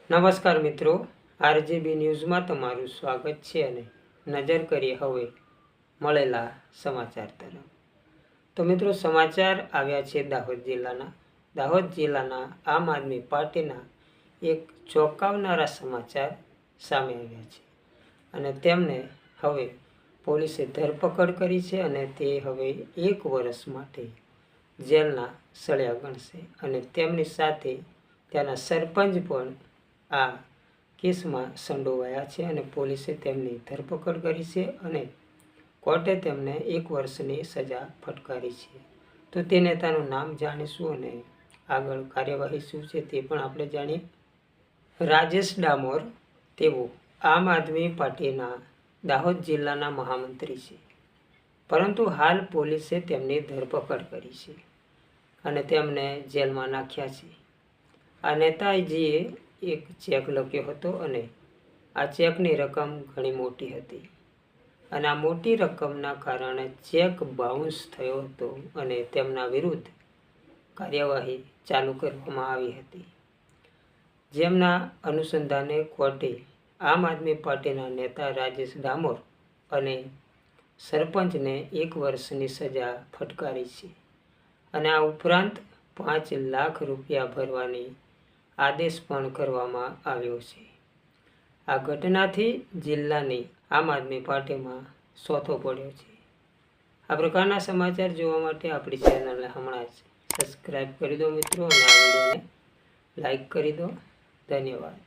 નમસ્કાર મિત્રો, આરજીબી ન્યૂઝમાં તમારું સ્વાગત છે અને નજર કરીએ હવે મળેલા સમાચાર તરફ। તો મિત્રો, સમાચાર આવ્યા છે દાહોદ જિલ્લાના આમ આદમી પાર્ટીના એક ચોંકાવનારા સમાચાર સામે આવ્યા છે અને તેમને હવે પોલીસે ધરપકડ કરી છે અને તે હવે 1 વર્ષ માટે જેલના સળિયા ગણશે અને તેમની સાથે ત્યાંના સરપંચ પણ આ કેસમાં સંડોવાયા છે અને પોલીસે તેમની ધરપકડ કરી છે અને કોર્ટે તેમને 1 વર્ષની સજા ફટકારી છે। તો તે નેતાનું નામ જાણીશું અને આગળ કાર્યવાહી શું છે તે પણ આપણે જાણીએ। રાજેશ ડામોર, તેઓ આમ આદમી પાર્ટીના દાહોદ જિલ્લાના મહામંત્રી છે, પરંતુ હાલ પોલીસે તેમની ધરપકડ કરી છે અને તેમને જેલમાં નાખ્યા છે। આ નેતાજીએ એક ચેક લખ્યો હતો અને આ ચેકની રકમ ઘણી મોટી હતી અને આ મોટી રકમના કારણે ચેક બાઉન્સ થયો હતો અને તેમના વિરુદ્ધ કાર્યવાહી ચાલુ કરવામાં આવી હતી, જેમના અનુસંધાને કોર્ટે આમ આદમી પાર્ટીના નેતા રાજેશ ડામોર અને સરપંચને 1 વર્ષની સજા ફટકારી છે અને આ ઉપરાંત 5 લાખ રૂપિયા ભરવાની આદેશ પણ કરવામાં આવ્યો છે। આ ઘટનાથી જિલ્લાની આમ આદમી પાર્ટીમાં સોથો પડ્યો છે। આ પ્રકારના સમાચાર જોવા માટે આપણી ચેનલને હમણાં જ સબસ્ક્રાઈબ કરી દો મિત્રો અને આ વિડીયોને લાઈક કરી દો। ધન્યવાદ।